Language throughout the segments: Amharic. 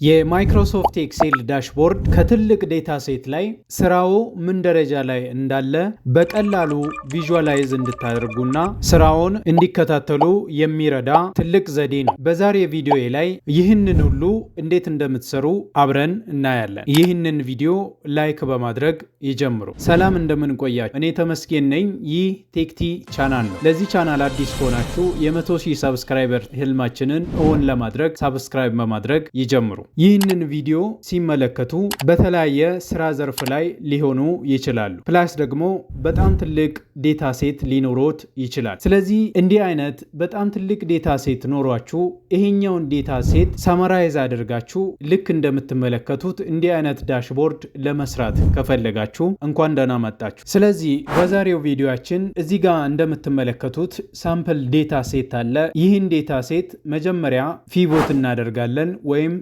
የማይክሮሶፍት ኤክሴል ዳሽቦርድ ከትልቅ ዴታ ሴት ላይ ስራው ምን ደረጃ ላይ እንዳለ በቀላሉ ቪዥዋላይዝ እንድታደርጉና ስራውን እንዲከታተሉ የሚረዳ ትልቅ ዘዴ ነው። በዛሬ ቪዲዮ ላይ ይህንን ሁሉ እንዴት እንደምትሰሩ አብረን እናያለን። ይህንን ቪዲዮ ላይክ በማድረግ ይጀምሩ። ሰላም እንደምንቆያችሁ፣ እኔ ተመስገን ነኝ። ይህ ቴክቲ ቻናል ነው። ለዚህ ቻናል አዲስ ከሆናችሁ የ100,000 ሰብስክራይበር ህልማችንን እውን ለማድረግ ሰብስክራይብ በማድረግ ይጀምሩ። ይህንን ቪዲዮ ሲመለከቱ በተለያየ ስራ ዘርፍ ላይ ሊሆኑ ይችላሉ። ፕላስ ደግሞ በጣም ትልቅ ዴታ ሴት ሊኖሮት ይችላል። ስለዚህ እንዲህ አይነት በጣም ትልቅ ዴታ ሴት ኖሯችሁ ይሄኛውን ዴታ ሴት ሰመራይዝ አድርጋችሁ ልክ እንደምትመለከቱት እንዲህ አይነት ዳሽቦርድ ለመስራት ከፈለጋችሁ እንኳን ደህና መጣችሁ። ስለዚህ በዛሬው ቪዲዮአችን እዚህ ጋር እንደምትመለከቱት ሳምፕል ዴታ ሴት አለ። ይህን ዴታ ሴት መጀመሪያ ፒቮት እናደርጋለን ወይም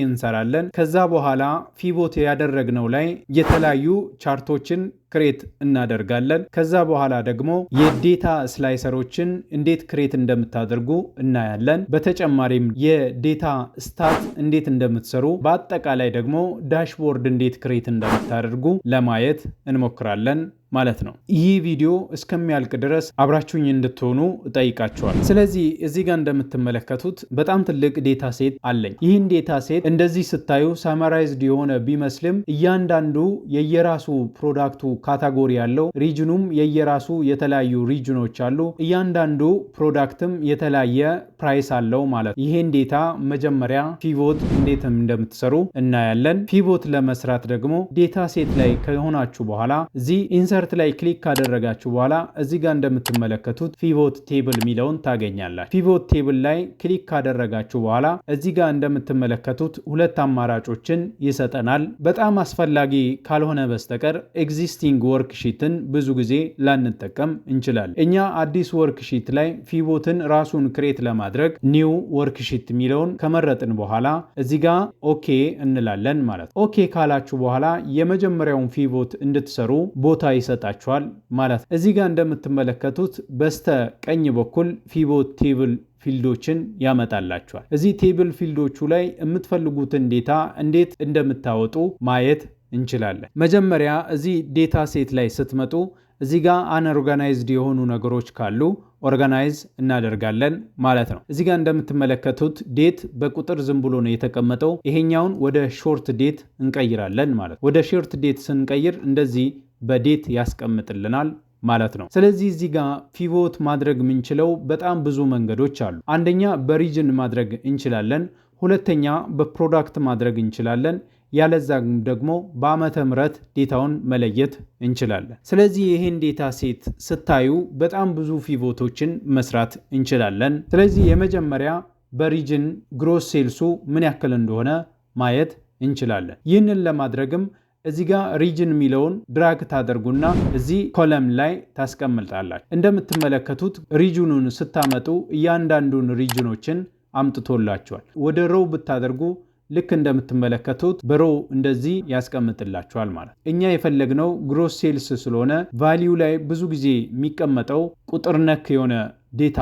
እንሰራለን። ከዛ በኋላ ፒቮት ያደረግነው ላይ የተለያዩ ቻርቶችን ክሬት እናደርጋለን። ከዛ በኋላ ደግሞ የዴታ ስላይሰሮችን እንዴት ክሬት እንደምታደርጉ እናያለን። በተጨማሪም የዴታ ስታት እንዴት እንደምትሰሩ፣ በአጠቃላይ ደግሞ ዳሽቦርድ እንዴት ክሬት እንደምታደርጉ ለማየት እንሞክራለን ማለት ነው። ይህ ቪዲዮ እስከሚያልቅ ድረስ አብራችሁኝ እንድትሆኑ እጠይቃችኋል። ስለዚህ እዚህ ጋር እንደምትመለከቱት በጣም ትልቅ ዴታ ሴት አለኝ። ይህን ዴታ ሴት እንደዚህ ስታዩ ሳማራይዝድ የሆነ ቢመስልም እያንዳንዱ የየራሱ ፕሮዳክቱ ካታጎሪ ያለው፣ ሪጅኑም የየራሱ የተለያዩ ሪጅኖች አሉ። እያንዳንዱ ፕሮዳክትም የተለያየ ፕራይስ አለው ማለት። ይሄን ዴታ መጀመሪያ ፒቮት እንዴት እንደምትሰሩ እናያለን። ፒቮት ለመስራት ደግሞ ዴታ ሴት ላይ ከሆናችሁ በኋላ እዚህ ኢንሰርት ላይ ክሊክ ካደረጋችሁ በኋላ እዚህ ጋር እንደምትመለከቱት ፒቮት ቴብል የሚለውን ታገኛላችሁ። ፒቮት ቴብል ላይ ክሊክ ካደረጋችሁ በኋላ እዚህ ጋር እንደምትመለከቱት ሁለት አማራጮችን ይሰጠናል። በጣም አስፈላጊ ካልሆነ በስተቀር ኤግዚስቲንግ ወርክሺትን ብዙ ጊዜ ላንጠቀም እንችላለን። እኛ አዲስ ወርክሺት ላይ ፒቮትን ራሱን ክሬት ለማድረግ ኒው ወርክሺት የሚለውን ከመረጥን በኋላ እዚህ ጋር ኦኬ እንላለን ማለት ነው። ኦኬ ካላችሁ በኋላ የመጀመሪያውን ፒቮት እንድትሰሩ ቦታ ይሰጣችኋል ማለት ነው። እዚህ ጋር እንደምትመለከቱት በስተ ቀኝ በኩል ፒቮት ቴብል ፊልዶችን ያመጣላችኋል። እዚህ ቴብል ፊልዶቹ ላይ የምትፈልጉትን ዴታ እንዴት እንደምታወጡ ማየት እንችላለን። መጀመሪያ እዚህ ዴታ ሴት ላይ ስትመጡ እዚህ ጋር አንኦርጋናይዝድ የሆኑ ነገሮች ካሉ ኦርጋናይዝ እናደርጋለን ማለት ነው። እዚህ ጋር እንደምትመለከቱት ዴት በቁጥር ዝም ብሎ ነው የተቀመጠው። ይሄኛውን ወደ ሾርት ዴት እንቀይራለን ማለት ነው። ወደ ሾርት ዴት ስንቀይር እንደዚህ በዴት ያስቀምጥልናል ማለት ነው። ስለዚህ እዚህ ጋር ፒቮት ማድረግ የምንችለው በጣም ብዙ መንገዶች አሉ። አንደኛ በሪጅን ማድረግ እንችላለን። ሁለተኛ በፕሮዳክት ማድረግ እንችላለን። ያለዛም ደግሞ በዓመተ ምህረት ዴታውን መለየት እንችላለን። ስለዚህ ይህን ዴታ ሴት ስታዩ በጣም ብዙ ፒቮቶችን መስራት እንችላለን። ስለዚህ የመጀመሪያ በሪጅን ግሮስ ሴልሱ ምን ያክል እንደሆነ ማየት እንችላለን። ይህንን ለማድረግም እዚህ ጋር ሪጅን የሚለውን ድራግ ታደርጉና እዚህ ኮለም ላይ ታስቀምጣላችሁ። እንደምትመለከቱት ሪጅኑን ስታመጡ እያንዳንዱን ሪጅኖችን አምጥቶላችኋል። ወደ ሮው ብታደርጉ ልክ እንደምትመለከቱት በሮው እንደዚህ ያስቀምጥላችኋል ማለት። እኛ የፈለግነው ግሮስ ሴልስ ስለሆነ ቫሊዩ ላይ ብዙ ጊዜ የሚቀመጠው ቁጥር ነክ የሆነ ዴታ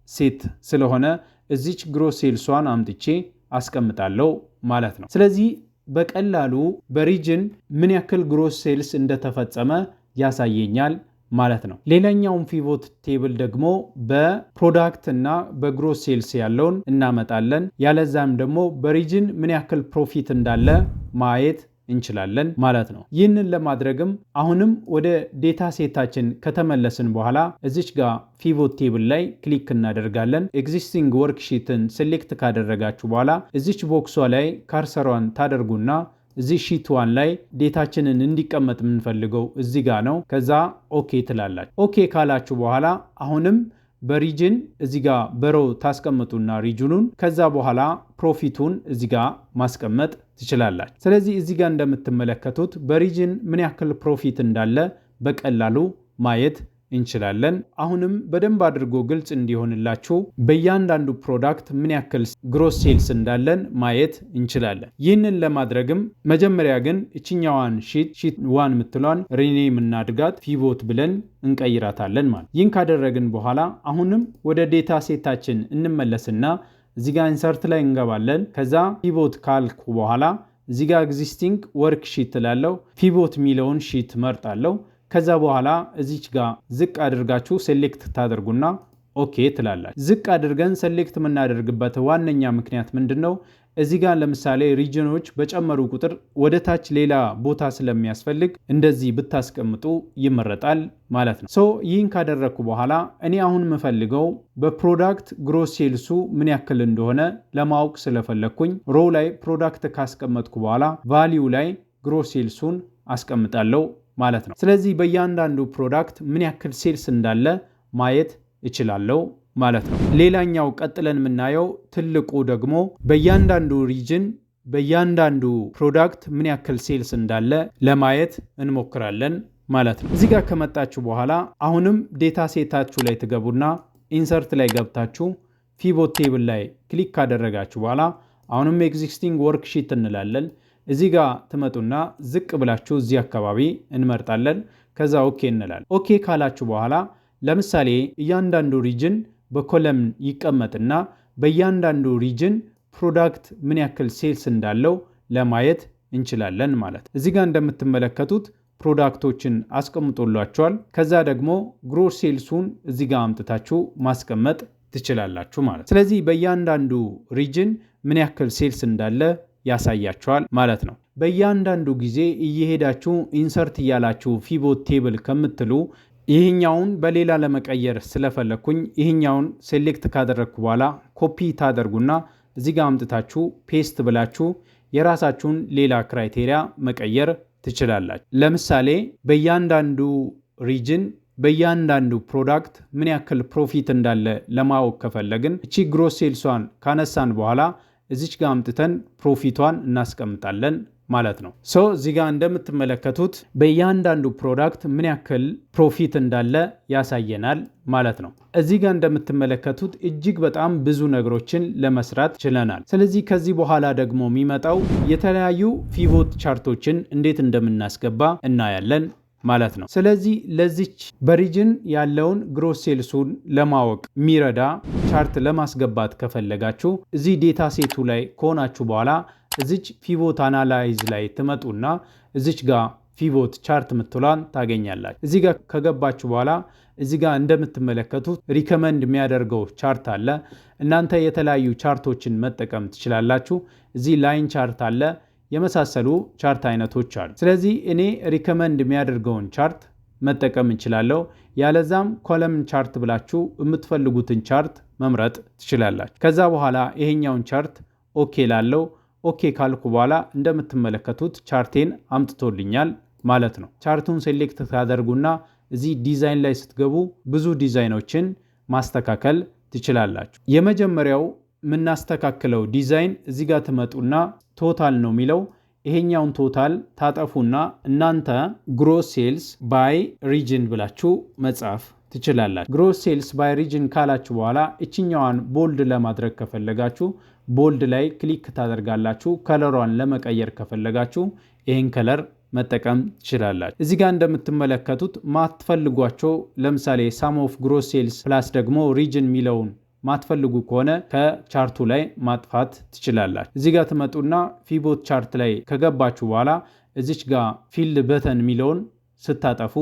ሴት ስለሆነ እዚች ግሮስ ሴልሷን አምጥቼ አስቀምጣለሁ ማለት ነው። ስለዚህ በቀላሉ በሪጅን ምን ያክል ግሮስ ሴልስ እንደተፈጸመ ያሳየኛል ማለት ነው። ሌላኛውን ፒቮት ቴብል ደግሞ በፕሮዳክት እና በግሮስ ሴልስ ያለውን እናመጣለን። ያለዛም ደግሞ በሪጅን ምን ያክል ፕሮፊት እንዳለ ማየት እንችላለን ማለት ነው። ይህንን ለማድረግም አሁንም ወደ ዴታ ሴታችን ከተመለስን በኋላ እዚች ጋር ፒቮት ቴብል ላይ ክሊክ እናደርጋለን። ኤግዚስቲንግ ወርክሺትን ሴሌክት ካደረጋችሁ በኋላ እዚች ቦክሷ ላይ ካርሰሯን ታደርጉና እዚህ ሺት ዋን ላይ ዴታችንን እንዲቀመጥ የምንፈልገው እዚህ ጋር ነው። ከዛ ኦኬ ትላላችሁ። ኦኬ ካላችሁ በኋላ አሁንም በሪጅን እዚህ ጋር በሮው ታስቀምጡና ሪጅኑን ከዛ በኋላ ፕሮፊቱን እዚህ ጋር ማስቀመጥ ትችላላችሁ። ስለዚህ እዚህ ጋር እንደምትመለከቱት በሪጅን ምን ያክል ፕሮፊት እንዳለ በቀላሉ ማየት እንችላለን። አሁንም በደንብ አድርጎ ግልጽ እንዲሆንላችሁ በእያንዳንዱ ፕሮዳክት ምን ያክል ግሮስ ሴልስ እንዳለን ማየት እንችላለን። ይህንን ለማድረግም መጀመሪያ ግን እችኛዋን ሺት ዋን ምትሏን ሪኔም እናድርጋት፣ ፒቮት ብለን እንቀይራታለን ማለት። ይህን ካደረግን በኋላ አሁንም ወደ ዴታ ሴታችን እንመለስና እዚህ ጋር ኢንሰርት ላይ እንገባለን። ከዛ ፒቮት ካልኩ በኋላ እዚህ ጋር ኤግዚስቲንግ ወርክ ሺት ላለው ፒቮት የሚለውን ሺት መርጣለሁ። ከዛ በኋላ እዚች ጋር ዝቅ አድርጋችሁ ሴሌክት ታደርጉና ኦኬ ትላላችሁ። ዝቅ አድርገን ሴሌክት የምናደርግበት ዋነኛ ምክንያት ምንድነው? እዚህ ጋር ለምሳሌ ሪጅኖች በጨመሩ ቁጥር ወደ ታች ሌላ ቦታ ስለሚያስፈልግ እንደዚህ ብታስቀምጡ ይመረጣል ማለት ነው። ይህን ካደረግኩ በኋላ እኔ አሁን የምፈልገው በፕሮዳክት ግሮስ ሴልሱ ምን ያክል እንደሆነ ለማወቅ ስለፈለግኩኝ ሮው ላይ ፕሮዳክት ካስቀመጥኩ በኋላ ቫሊዩ ላይ ግሮስ ሴልሱን አስቀምጣለሁ ማለት ነው። ስለዚህ በእያንዳንዱ ፕሮዳክት ምን ያክል ሴልስ እንዳለ ማየት እችላለሁ ማለት ነው። ሌላኛው ቀጥለን የምናየው ትልቁ ደግሞ በእያንዳንዱ ሪጅን በእያንዳንዱ ፕሮዳክት ምን ያክል ሴልስ እንዳለ ለማየት እንሞክራለን ማለት ነው። እዚህ ጋር ከመጣችሁ በኋላ አሁንም ዴታ ሴታችሁ ላይ ትገቡና ኢንሰርት ላይ ገብታችሁ ፒቮት ቴብል ላይ ክሊክ ካደረጋችሁ በኋላ አሁንም ኤግዚስቲንግ ወርክሺት እንላለን። እዚህ ጋር ትመጡና ዝቅ ብላችሁ እዚህ አካባቢ እንመርጣለን። ከዛ ኦኬ እንላለን። ኦኬ ካላችሁ በኋላ ለምሳሌ እያንዳንዱ ሪጅን በኮለም ይቀመጥና በእያንዳንዱ ሪጅን ፕሮዳክት ምን ያክል ሴልስ እንዳለው ለማየት እንችላለን ማለት። እዚህ ጋር እንደምትመለከቱት ፕሮዳክቶችን አስቀምጦላችኋል። ከዛ ደግሞ ግሮስ ሴልሱን እዚህ ጋር አምጥታችሁ ማስቀመጥ ትችላላችሁ ማለት። ስለዚህ በእያንዳንዱ ሪጅን ምን ያክል ሴልስ እንዳለ ያሳያችኋል ማለት ነው። በእያንዳንዱ ጊዜ እየሄዳችሁ ኢንሰርት እያላችሁ ፒቮት ቴብል ከምትሉ ይህኛውን በሌላ ለመቀየር ስለፈለኩኝ ይህኛውን ሴሌክት ካደረግኩ በኋላ ኮፒ ታደርጉና እዚህ ጋር አምጥታችሁ ፔስት ብላችሁ የራሳችሁን ሌላ ክራይቴሪያ መቀየር ትችላላችሁ። ለምሳሌ በእያንዳንዱ ሪጅን በእያንዳንዱ ፕሮዳክት ምን ያክል ፕሮፊት እንዳለ ለማወቅ ከፈለግን እቺ ግሮስ ሴልሷን ካነሳን በኋላ እዚች ጋር አምጥተን ፕሮፊቷን እናስቀምጣለን ማለት ነው። እዚህ ጋር እንደምትመለከቱት በእያንዳንዱ ፕሮዳክት ምን ያክል ፕሮፊት እንዳለ ያሳየናል ማለት ነው። እዚህ ጋር እንደምትመለከቱት እጅግ በጣም ብዙ ነገሮችን ለመስራት ችለናል። ስለዚህ ከዚህ በኋላ ደግሞ የሚመጣው የተለያዩ ፒቮት ቻርቶችን እንዴት እንደምናስገባ እናያለን ማለት ነው። ስለዚህ ለዚች በሪጅን ያለውን ግሮስ ሴልሱን ለማወቅ የሚረዳ ቻርት ለማስገባት ከፈለጋችሁ እዚህ ዴታ ሴቱ ላይ ከሆናችሁ በኋላ እዚች ፒቮት አናላይዝ ላይ ትመጡና እዚች ጋር ፒቮት ቻርት ምትሏን ታገኛላችሁ። እዚህ ጋር ከገባችሁ በኋላ እዚህ ጋር እንደምትመለከቱት ሪከመንድ የሚያደርገው ቻርት አለ። እናንተ የተለያዩ ቻርቶችን መጠቀም ትችላላችሁ። እዚህ ላይን ቻርት አለ፣ የመሳሰሉ ቻርት አይነቶች አሉ። ስለዚህ እኔ ሪከመንድ የሚያደርገውን ቻርት መጠቀም እንችላለሁ። ያለዛም ኮለምን ቻርት ብላችሁ የምትፈልጉትን ቻርት መምረጥ ትችላላችሁ። ከዛ በኋላ ይሄኛውን ቻርት ኦኬ ላለው ኦኬ ካልኩ በኋላ እንደምትመለከቱት ቻርቴን አምጥቶልኛል ማለት ነው። ቻርቱን ሴሌክት ታደርጉና እዚህ ዲዛይን ላይ ስትገቡ ብዙ ዲዛይኖችን ማስተካከል ትችላላችሁ። የመጀመሪያው የምናስተካክለው ዲዛይን እዚህ ጋር ትመጡና ቶታል ነው የሚለው። ይሄኛውን ቶታል ታጠፉና እናንተ ግሮስ ሴልስ ባይ ሪጅን ብላችሁ መጻፍ ትችላላችሁ። ግሮስ ሴልስ ባይ ሪጅን ካላችሁ በኋላ እችኛዋን ቦልድ ለማድረግ ከፈለጋችሁ ቦልድ ላይ ክሊክ ታደርጋላችሁ። ከለሯን ለመቀየር ከፈለጋችሁ ይህን ከለር መጠቀም ትችላላችሁ። እዚህ ጋር እንደምትመለከቱት ማትፈልጓቸው ለምሳሌ ሳም ኦፍ ግሮስ ሴልስ ፕላስ ደግሞ ሪጅን የሚለውን ማትፈልጉ ከሆነ ከቻርቱ ላይ ማጥፋት ትችላላችሁ። እዚህ ጋር ትመጡና ፒቮት ቻርት ላይ ከገባችሁ በኋላ እዚች ጋር ፊልድ በተን የሚለውን ስታጠፉ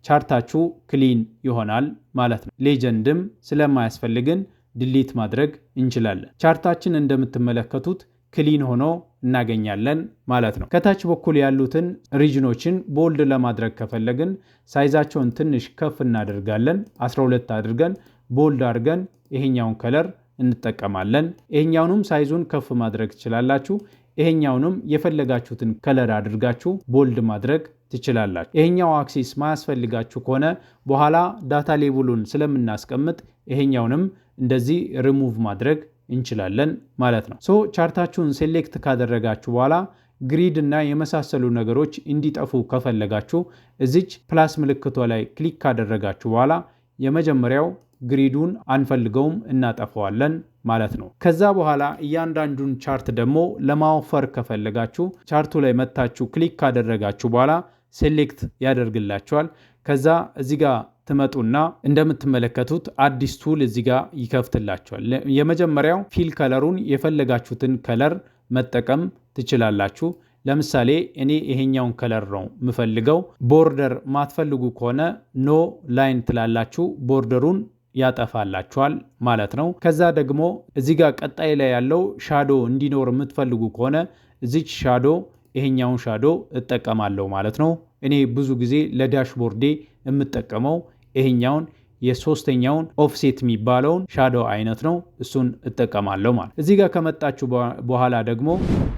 ቻርታችሁ ክሊን ይሆናል ማለት ነው። ሌጀንድም ስለማያስፈልግን ድሊት ማድረግ እንችላለን። ቻርታችን እንደምትመለከቱት ክሊን ሆኖ እናገኛለን ማለት ነው። ከታች በኩል ያሉትን ሪጅኖችን ቦልድ ለማድረግ ከፈለግን ሳይዛቸውን ትንሽ ከፍ እናደርጋለን። 12 አድርገን ቦልድ አድርገን ይሄኛውን ከለር እንጠቀማለን። ይሄኛውንም ሳይዙን ከፍ ማድረግ ትችላላችሁ። ይሄኛውንም የፈለጋችሁትን ከለር አድርጋችሁ ቦልድ ማድረግ ትችላላችሁ። ይሄኛው አክሲስ ማያስፈልጋችሁ ከሆነ በኋላ ዳታ ሌብሉን ስለምናስቀምጥ ይሄኛውንም እንደዚህ ሪሙቭ ማድረግ እንችላለን ማለት ነው። ቻርታችሁን ሴሌክት ካደረጋችሁ በኋላ ግሪድ እና የመሳሰሉ ነገሮች እንዲጠፉ ከፈለጋችሁ እዚች ፕላስ ምልክቷ ላይ ክሊክ ካደረጋችሁ በኋላ የመጀመሪያው ግሪዱን አንፈልገውም እናጠፋዋለን ማለት ነው። ከዛ በኋላ እያንዳንዱን ቻርት ደግሞ ለማወፈር ከፈለጋችሁ ቻርቱ ላይ መታችሁ ክሊክ ካደረጋችሁ በኋላ ሴሌክት ያደርግላችኋል። ከዛ እዚህ ጋር ትመጡና እንደምትመለከቱት አዲስ ቱል እዚህ ጋር ይከፍትላችኋል። የመጀመሪያው ፊል ከለሩን የፈለጋችሁትን ከለር መጠቀም ትችላላችሁ። ለምሳሌ እኔ ይሄኛውን ከለር ነው የምፈልገው። ቦርደር ማትፈልጉ ከሆነ ኖ ላይን ትላላችሁ፣ ቦርደሩን ያጠፋላችኋል ማለት ነው። ከዛ ደግሞ እዚህ ጋር ቀጣይ ላይ ያለው ሻዶ እንዲኖር የምትፈልጉ ከሆነ እዚች ሻዶ ይሄኛውን ሻዶ እጠቀማለሁ ማለት ነው። እኔ ብዙ ጊዜ ለዳሽቦርዴ የምጠቀመው ይሄኛውን የሶስተኛውን ኦፍሴት የሚባለውን ሻዶ አይነት ነው። እሱን እጠቀማለሁ ማለት። እዚህ ጋር ከመጣችሁ በኋላ ደግሞ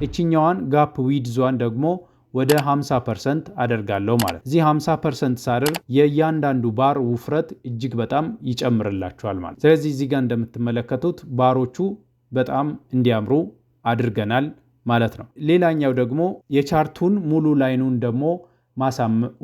እችኛዋን ጋፕ ዊድዟን ደግሞ ወደ 50% አደርጋለሁ ማለት። እዚህ 50% ሳደርግ የእያንዳንዱ ባር ውፍረት እጅግ በጣም ይጨምርላችኋል ማለት። ስለዚህ እዚህ ጋር እንደምትመለከቱት ባሮቹ በጣም እንዲያምሩ አድርገናል ማለት ነው። ሌላኛው ደግሞ የቻርቱን ሙሉ ላይኑን ደግሞ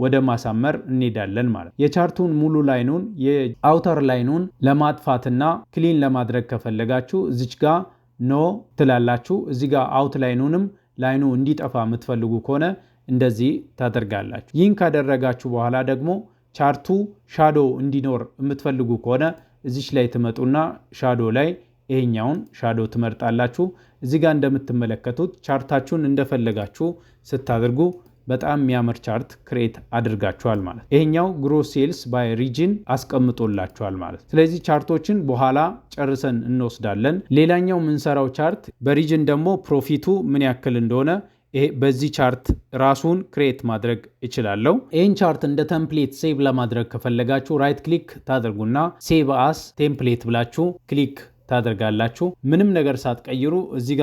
ወደ ማሳመር እንሄዳለን ማለት። የቻርቱን ሙሉ ላይኑን የአውተር ላይኑን ለማጥፋትና ክሊን ለማድረግ ከፈለጋችሁ እዚች ጋር ኖ ትላላችሁ። እዚህ ጋር አውት ላይኑንም ላይኑ እንዲጠፋ የምትፈልጉ ከሆነ እንደዚህ ታደርጋላችሁ። ይህን ካደረጋችሁ በኋላ ደግሞ ቻርቱ ሻዶ እንዲኖር የምትፈልጉ ከሆነ እዚች ላይ ትመጡና ሻዶ ላይ ይሄኛውን ሻዶ ትመርጣላችሁ። እዚህ ጋር እንደምትመለከቱት ቻርታችሁን እንደፈለጋችሁ ስታደርጉ በጣም የሚያምር ቻርት ክሬት አድርጋችኋል ማለት። ይሄኛው ግሮስ ሴልስ ባይ ሪጅን አስቀምጦላችኋል ማለት። ስለዚህ ቻርቶችን በኋላ ጨርሰን እንወስዳለን። ሌላኛው የምንሰራው ቻርት በሪጅን ደግሞ ፕሮፊቱ ምን ያክል እንደሆነ በዚህ ቻርት ራሱን ክሬት ማድረግ እችላለሁ። ይህን ቻርት እንደ ቴምፕሌት ሴቭ ለማድረግ ከፈለጋችሁ ራይት ክሊክ ታደርጉና ሴቭ አስ ቴምፕሌት ብላችሁ ክሊክ ታደርጋላችሁ። ምንም ነገር ሳትቀይሩ እዚህ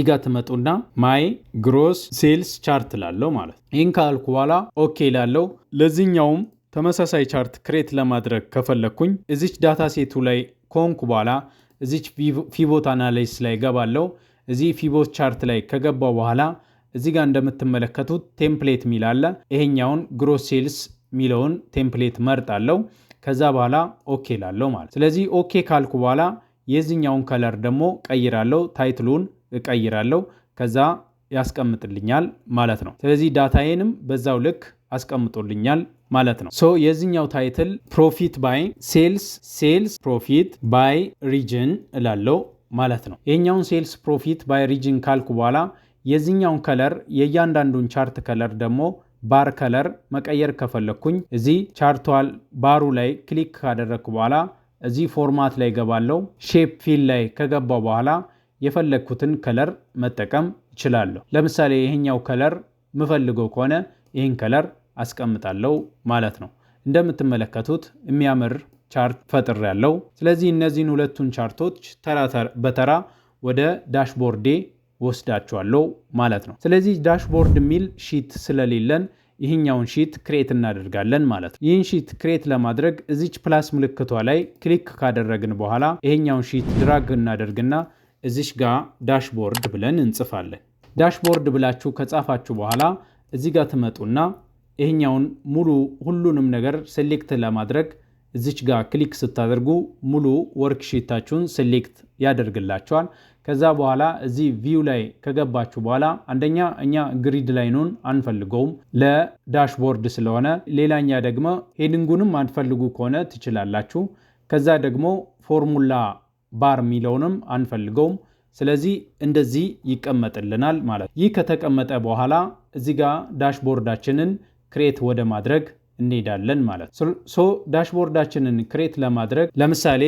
ጋር ትመጡና ማይ ግሮስ ሴልስ ቻርት ላለው ማለት። ይህን ካልኩ በኋላ ኦኬ ላለው። ለዚህኛውም ተመሳሳይ ቻርት ክሬት ለማድረግ ከፈለኩኝ እዚች ዳታ ሴቱ ላይ ከሆንኩ በኋላ እዚች ፒቮት አናላይሲስ ላይ ገባለው። እዚህ ፒቮት ቻርት ላይ ከገባው በኋላ እዚህ ጋር እንደምትመለከቱት ቴምፕሌት ሚል አለ። ይሄኛውን ግሮስ ሴልስ ሚለውን ቴምፕሌት መርጣለው። ከዛ በኋላ ኦኬ ላለው ማለት። ስለዚህ ኦኬ ካልኩ በኋላ የዚህኛውን ከለር ደግሞ ቀይራለሁ፣ ታይትሉን እቀይራለሁ። ከዛ ያስቀምጥልኛል ማለት ነው። ስለዚህ ዳታዬንም በዛው ልክ አስቀምጦልኛል ማለት ነው። ሶ የዚህኛው ታይትል ፕሮፊት ባይ ሴልስ ፕሮፊት ባይ ሪጅን እላለው ማለት ነው። ይሄኛውን ሴልስ ፕሮፊት ባይ ሪጅን ካልኩ በኋላ የዚህኛውን ከለር የእያንዳንዱን ቻርት ከለር ደግሞ ባር ከለር መቀየር ከፈለኩኝ እዚህ ቻርቷል ባሩ ላይ ክሊክ ካደረግኩ በኋላ እዚህ ፎርማት ላይ ገባለው። ሼፕ ፊል ላይ ከገባው በኋላ የፈለግኩትን ከለር መጠቀም እችላለሁ። ለምሳሌ ይሄኛው ከለር ምፈልገው ከሆነ ይህን ከለር አስቀምጣለሁ ማለት ነው። እንደምትመለከቱት የሚያምር ቻርት ፈጥር ያለው። ስለዚህ እነዚህን ሁለቱን ቻርቶች ተራ በተራ ወደ ዳሽቦርዴ ወስዳቸዋለሁ ማለት ነው። ስለዚህ ዳሽቦርድ የሚል ሺት ስለሌለን ይህኛውን ሺት ክሬት እናደርጋለን ማለት ነው። ይህን ሺት ክሬት ለማድረግ እዚች ፕላስ ምልክቷ ላይ ክሊክ ካደረግን በኋላ ይህኛውን ሺት ድራግ እናደርግና እዚች ጋር ዳሽቦርድ ብለን እንጽፋለን። ዳሽቦርድ ብላችሁ ከጻፋችሁ በኋላ እዚህ ጋር ትመጡና ይህኛውን ሙሉ ሁሉንም ነገር ሴሌክት ለማድረግ እዚች ጋር ክሊክ ስታደርጉ ሙሉ ወርክሺታችሁን ሴሌክት ያደርግላችኋል። ከዛ በኋላ እዚህ ቪው ላይ ከገባችሁ በኋላ አንደኛ እኛ ግሪድ ላይኑን አንፈልገውም ለዳሽቦርድ ስለሆነ፣ ሌላኛ ደግሞ ሄዲንጉንም አንፈልጉ ከሆነ ትችላላችሁ። ከዛ ደግሞ ፎርሙላ ባር ሚለውንም አንፈልገውም። ስለዚህ እንደዚህ ይቀመጥልናል ማለት። ይህ ከተቀመጠ በኋላ እዚህ ጋር ዳሽቦርዳችንን ክሬት ወደ ማድረግ እንሄዳለን ማለት። ሶ ዳሽቦርዳችንን ክሬት ለማድረግ ለምሳሌ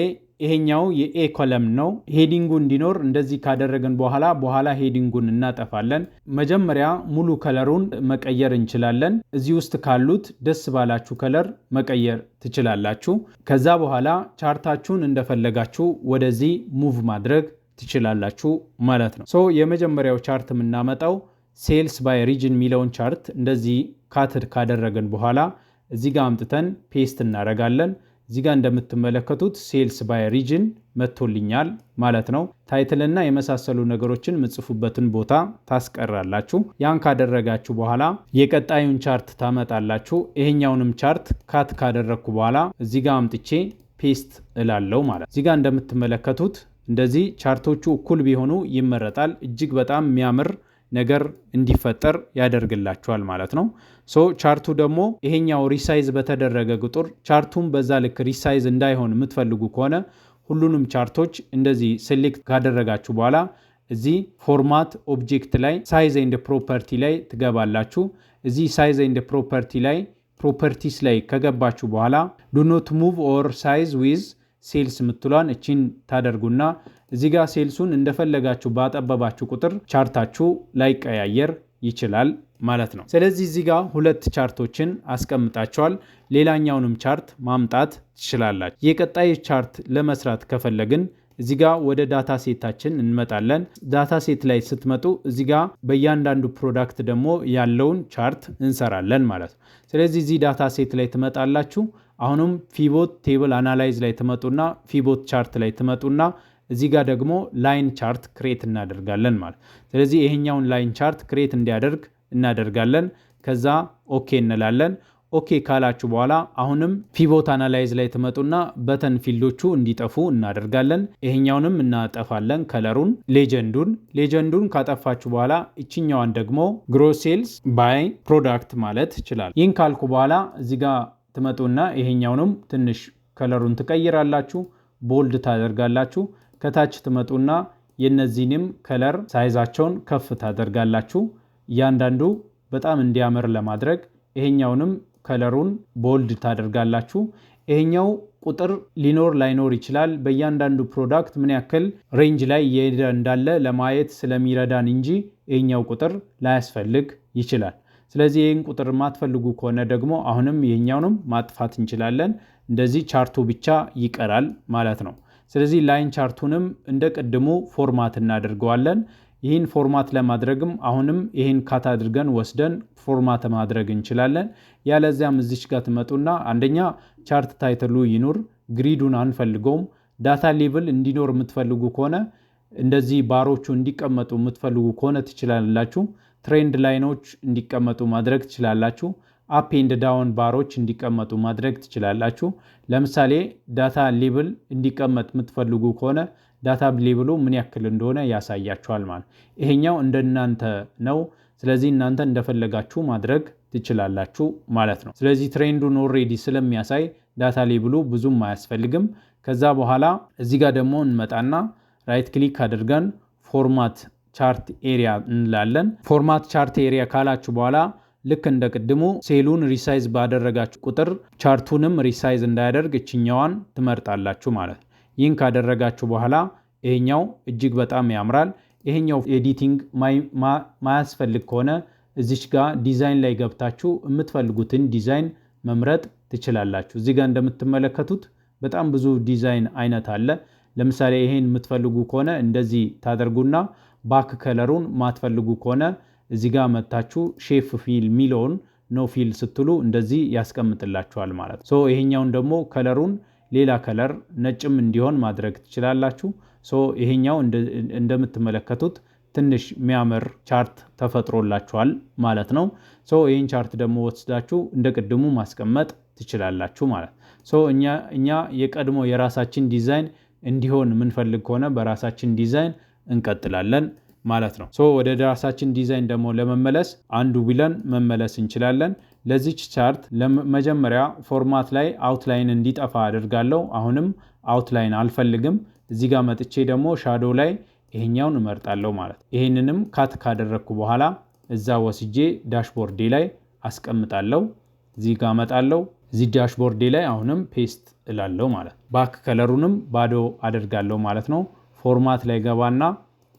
ይሄኛው የኤ ኮለም ነው። ሄዲንጉ እንዲኖር እንደዚህ ካደረግን በኋላ ሄዲንጉን እናጠፋለን። መጀመሪያ ሙሉ ከለሩን መቀየር እንችላለን። እዚህ ውስጥ ካሉት ደስ ባላችሁ ከለር መቀየር ትችላላችሁ። ከዛ በኋላ ቻርታችሁን እንደፈለጋችሁ ወደዚህ ሙቭ ማድረግ ትችላላችሁ ማለት ነው። ሶ የመጀመሪያው ቻርት የምናመጣው ሴልስ ባይ ሪጅን ሚለውን ቻርት እንደዚህ ካትድ ካደረግን በኋላ እዚህ ጋር አምጥተን ፔስት እናደርጋለን። እዚህ ጋር እንደምትመለከቱት ሴልስ ባይ ሪጅን መጥቶልኛል ማለት ነው። ታይትልና የመሳሰሉ ነገሮችን ምጽፉበትን ቦታ ታስቀራላችሁ። ያን ካደረጋችሁ በኋላ የቀጣዩን ቻርት ታመጣላችሁ። ይሄኛውንም ቻርት ካት ካደረግኩ በኋላ እዚህ ጋር አምጥቼ ፔስት እላለው ማለት። እዚህ ጋር እንደምትመለከቱት እንደዚህ ቻርቶቹ እኩል ቢሆኑ ይመረጣል። እጅግ በጣም የሚያምር ነገር እንዲፈጠር ያደርግላችኋል ማለት ነው። ቻርቱ ደግሞ ይሄኛው ሪሳይዝ በተደረገ ቁጥር ቻርቱን በዛ ልክ ሪሳይዝ እንዳይሆን የምትፈልጉ ከሆነ ሁሉንም ቻርቶች እንደዚህ ሴሌክት ካደረጋችሁ በኋላ እዚህ ፎርማት ኦብጀክት ላይ ሳይዝ ኤንድ ፕሮፐርቲ ላይ ትገባላችሁ። እዚህ ሳይዝ ኤንድ ፕሮፐርቲ ላይ ፕሮፐርቲስ ላይ ከገባችሁ በኋላ ዱ ኖት ሙቭ ኦር ሳይዝ ዊዝ ሴልስ ምትሏን እቺን ታደርጉና እዚህ ጋር ሴልሱን እንደፈለጋችሁ ባጠበባችሁ ቁጥር ቻርታችሁ ላይቀያየር ይችላል ማለት ነው። ስለዚህ እዚህ ጋር ሁለት ቻርቶችን አስቀምጣቸዋል። ሌላኛውንም ቻርት ማምጣት ትችላላችሁ። የቀጣይ ቻርት ለመስራት ከፈለግን እዚህ ጋር ወደ ዳታ ሴታችን እንመጣለን። ዳታ ሴት ላይ ስትመጡ እዚህ ጋር በእያንዳንዱ ፕሮዳክት ደግሞ ያለውን ቻርት እንሰራለን ማለት ነው። ስለዚህ እዚህ ዳታ ሴት ላይ ትመጣላችሁ። አሁንም ፒቮት ቴብል አናላይዝ ላይ ትመጡና ፒቮት ቻርት ላይ ትመጡና እዚህ ጋር ደግሞ ላይን ቻርት ክሬት እናደርጋለን ማለት። ስለዚህ ይሄኛውን ላይን ቻርት ክሬት እንዲያደርግ እናደርጋለን። ከዛ ኦኬ እንላለን። ኦኬ ካላችሁ በኋላ አሁንም ፒቮት አናላይዝ ላይ ትመጡና በተን ፊልዶቹ እንዲጠፉ እናደርጋለን። ይሄኛውንም እናጠፋለን። ከለሩን ሌጀንዱን ካጠፋችሁ በኋላ እችኛዋን ደግሞ ግሮስ ሴልስ ባይ ፕሮዳክት ማለት ይችላል። ይህን ካልኩ በኋላ እዚህ ጋር ትመጡና ይሄኛውንም ትንሽ ከለሩን ትቀይራላችሁ፣ ቦልድ ታደርጋላችሁ። ከታች ትመጡና የነዚህንም ከለር ሳይዛቸውን ከፍ ታደርጋላችሁ። እያንዳንዱ በጣም እንዲያምር ለማድረግ ይሄኛውንም ከለሩን ቦልድ ታደርጋላችሁ። ይሄኛው ቁጥር ሊኖር ላይኖር ይችላል። በእያንዳንዱ ፕሮዳክት ምን ያክል ሬንጅ ላይ እየሄደ እንዳለ ለማየት ስለሚረዳን እንጂ ይሄኛው ቁጥር ላያስፈልግ ይችላል። ስለዚህ ይህን ቁጥር ማትፈልጉ ከሆነ ደግሞ አሁንም ይሄኛውንም ማጥፋት እንችላለን። እንደዚህ ቻርቱ ብቻ ይቀራል ማለት ነው። ስለዚህ ላይን ቻርቱንም እንደ ቅድሙ ፎርማት እናደርገዋለን። ይህን ፎርማት ለማድረግም አሁንም ይህን ካት አድርገን ወስደን ፎርማት ማድረግ እንችላለን። ያለዚያም እዚች ጋር ትመጡና አንደኛ ቻርት ታይትሉ ይኑር፣ ግሪዱን አንፈልገውም። ዳታ ሌብል እንዲኖር የምትፈልጉ ከሆነ እንደዚህ ባሮቹ እንዲቀመጡ የምትፈልጉ ከሆነ ትችላላችሁ። ትሬንድ ላይኖች እንዲቀመጡ ማድረግ ትችላላችሁ። አፕ ኤንድ ዳውን ባሮች እንዲቀመጡ ማድረግ ትችላላችሁ። ለምሳሌ ዳታ ሌብል እንዲቀመጥ የምትፈልጉ ከሆነ ዳታ ሌብሉ ምን ያክል እንደሆነ ያሳያችኋል ማለት። ይሄኛው እንደናንተ ነው። ስለዚህ እናንተ እንደፈለጋችሁ ማድረግ ትችላላችሁ ማለት ነው። ስለዚህ ትሬንዱን ኦልሬዲ ስለሚያሳይ ዳታ ሌብሉ ብዙም አያስፈልግም። ከዛ በኋላ እዚህ ጋር ደግሞ እንመጣና ራይት ክሊክ አድርገን ፎርማት ቻርት ኤሪያ እንላለን። ፎርማት ቻርት ኤሪያ ካላችሁ በኋላ ልክ እንደ ቅድሙ ሴሉን ሪሳይዝ ባደረጋችሁ ቁጥር ቻርቱንም ሪሳይዝ እንዳያደርግ እችኛዋን ትመርጣላችሁ ማለት ነው። ይህን ካደረጋችሁ በኋላ ይሄኛው እጅግ በጣም ያምራል። ይሄኛው ኤዲቲንግ ማያስፈልግ ከሆነ እዚች ጋር ዲዛይን ላይ ገብታችሁ የምትፈልጉትን ዲዛይን መምረጥ ትችላላችሁ። እዚህ ጋር እንደምትመለከቱት በጣም ብዙ ዲዛይን አይነት አለ። ለምሳሌ ይሄን የምትፈልጉ ከሆነ እንደዚህ ታደርጉና ባክ ከለሩን ማትፈልጉ ከሆነ እዚህ ጋር መታችሁ ሼፍ ፊል ሚለውን ኖ ፊል ስትሉ እንደዚህ ያስቀምጥላችኋል ማለት ነው። ይሄኛውን ደግሞ ከለሩን ሌላ ከለር ነጭም እንዲሆን ማድረግ ትችላላችሁ። ይሄኛው እንደምትመለከቱት ትንሽ የሚያምር ቻርት ተፈጥሮላችኋል ማለት ነው። ይህን ቻርት ደግሞ ወስዳችሁ እንደ ቅድሙ ማስቀመጥ ትችላላችሁ ማለት ነው። እኛ የቀድሞ የራሳችን ዲዛይን እንዲሆን የምንፈልግ ከሆነ በራሳችን ዲዛይን እንቀጥላለን ማለት ነው። ወደ ራሳችን ዲዛይን ደግሞ ለመመለስ አንዱ ብለን መመለስ እንችላለን። ለዚች ቻርት ለመጀመሪያ ፎርማት ላይ አውትላይን እንዲጠፋ አድርጋለሁ። አሁንም አውትላይን አልፈልግም። እዚህ ጋር መጥቼ ደግሞ ሻዶ ላይ ይሄኛውን እመርጣለሁ ማለት ነው። ይሄንንም ካት ካደረግኩ በኋላ እዛ ወስጄ ዳሽቦርዴ ላይ አስቀምጣለሁ። እዚህ ጋር መጣለሁ። እዚህ ዳሽቦርዴ ላይ አሁንም ፔስት እላለሁ ማለት ነው። ባክ ከለሩንም ባዶ አደርጋለሁ ማለት ነው። ፎርማት ላይ ገባና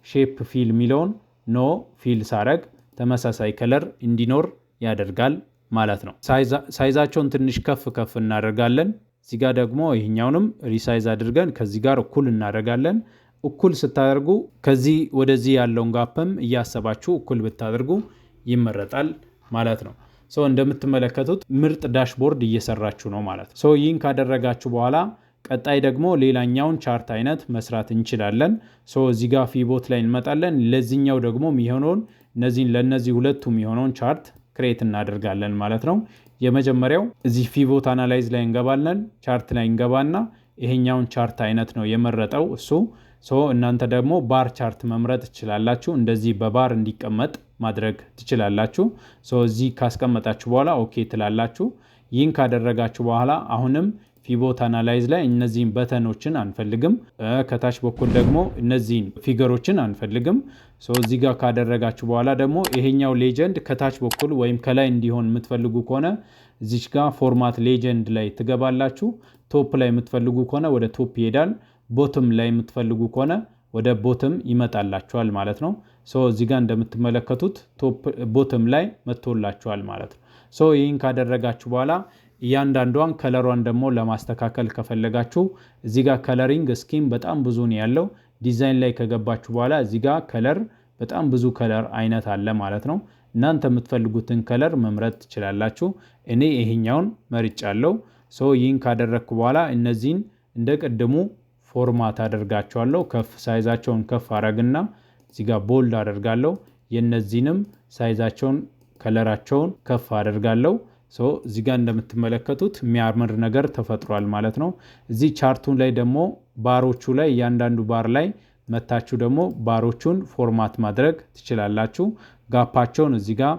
ሼፕ ፊል ሚለውን ኖ ፊል ሳረግ ተመሳሳይ ከለር እንዲኖር ያደርጋል ማለት ነው። ሳይዛቸውን ትንሽ ከፍ እናደርጋለን። እዚህ ጋር ደግሞ ይሄኛውንም ሪሳይዝ አድርገን ከዚህ ጋር እኩል እናደርጋለን። እኩል ስታደርጉ ከዚህ ወደዚህ ያለውን ጋፕም እያሰባችሁ እኩል ብታደርጉ ይመረጣል ማለት ነው። እንደምትመለከቱት ምርጥ ዳሽቦርድ እየሰራችሁ ነው ማለት ነው። ይህን ካደረጋችሁ በኋላ ቀጣይ ደግሞ ሌላኛውን ቻርት አይነት መስራት እንችላለን። እዚህ ጋር ፒቮት ላይ እንመጣለን። ለዚህኛው ደግሞ የሚሆነውን ለነዚህ ሁለቱ የሚሆነውን ቻርት ክሬት እናደርጋለን ማለት ነው። የመጀመሪያው እዚህ ፒቮት አናላይዝ ላይ እንገባለን። ቻርት ላይ እንገባና ይሄኛውን ቻርት አይነት ነው የመረጠው እሱ። እናንተ ደግሞ ባር ቻርት መምረጥ ትችላላችሁ። እንደዚህ በባር እንዲቀመጥ ማድረግ ትችላላችሁ። እዚህ ካስቀመጣችሁ በኋላ ኦኬ ትላላችሁ። ይህን ካደረጋችሁ በኋላ አሁንም ፒቮት አናላይዝ ላይ እነዚህን በተኖችን አንፈልግም። ከታች በኩል ደግሞ እነዚህን ፊገሮችን አንፈልግም። እዚህ ጋር ካደረጋችሁ በኋላ ደግሞ ይሄኛው ሌጀንድ ከታች በኩል ወይም ከላይ እንዲሆን የምትፈልጉ ከሆነ እዚች ጋር ፎርማት ሌጀንድ ላይ ትገባላችሁ። ቶፕ ላይ የምትፈልጉ ከሆነ ወደ ቶፕ ይሄዳል። ቦትም ላይ የምትፈልጉ ከሆነ ወደ ቦትም ይመጣላችኋል ማለት ነው። እዚህ ጋር እንደምትመለከቱት ቦትም ላይ መጥቶላችኋል ማለት ነው። ይህን ካደረጋችሁ በኋላ እያንዳንዷን ከለሯን ደግሞ ለማስተካከል ከፈለጋችሁ እዚህ ጋር ከለሪንግ ስኪም በጣም ብዙ ነው ያለው። ዲዛይን ላይ ከገባችሁ በኋላ እዚህ ጋር ከለር በጣም ብዙ ከለር አይነት አለ ማለት ነው። እናንተ የምትፈልጉትን ከለር መምረጥ ትችላላችሁ። እኔ ይሄኛውን መርጫለሁ። ይህን ካደረግኩ በኋላ እነዚህን እንደ ቀድሙ ፎርማት አደርጋቸዋለሁ። ሳይዛቸውን ከፍ አረግና እዚህ ጋር ቦልድ አደርጋለሁ። የነዚህንም ሳይዛቸውን ከለራቸውን ከፍ አደርጋለሁ። እዚህ ጋር እንደምትመለከቱት የሚያምር ነገር ተፈጥሯል ማለት ነው። እዚህ ቻርቱ ላይ ደግሞ ባሮቹ ላይ እያንዳንዱ ባር ላይ መታችሁ ደግሞ ባሮቹን ፎርማት ማድረግ ትችላላችሁ። ጋፓቸውን እዚህ ጋር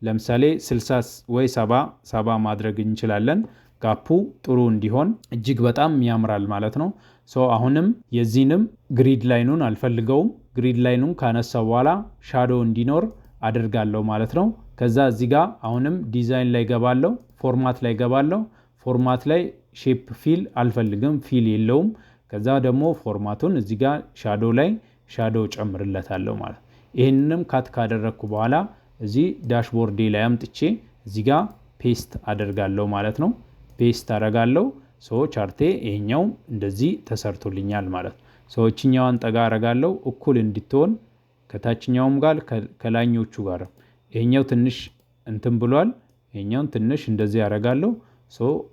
ለምሳሌ 60 ወይ 70 ማድረግ እንችላለን። ጋፑ ጥሩ እንዲሆን እጅግ በጣም ያምራል ማለት ነው። አሁንም የዚህንም ግሪድ ላይኑን አልፈልገውም። ግሪድ ላይኑን ካነሳው በኋላ ሻዶ እንዲኖር አደርጋለሁ ማለት ነው። ከዛ እዚህ ጋር አሁንም ዲዛይን ላይ ገባለሁ፣ ፎርማት ላይ ገባለሁ። ፎርማት ላይ ሼፕ ፊል አልፈልግም፣ ፊል የለውም። ከዛ ደግሞ ፎርማቱን እዚህ ጋር ሻዶ ላይ ሻዶ ጨምርለታለሁ ማለት ነው። ይህንንም ካት ካደረግኩ በኋላ እዚህ ዳሽቦርዴ ላይ አምጥቼ እዚህ ጋር ፔስት አደርጋለሁ ማለት ነው። ፔስት አደርጋለሁ። ቻርቴ ይሄኛው እንደዚህ ተሰርቶልኛል ማለት ነው። እችኛዋን ጠጋ አደርጋለሁ እኩል እንድትሆን ከታችኛውም ጋር ከላኞቹ ጋር። ይሄኛው ትንሽ እንትን ብሏል። ይሄኛውን ትንሽ እንደዚህ አደርጋለሁ።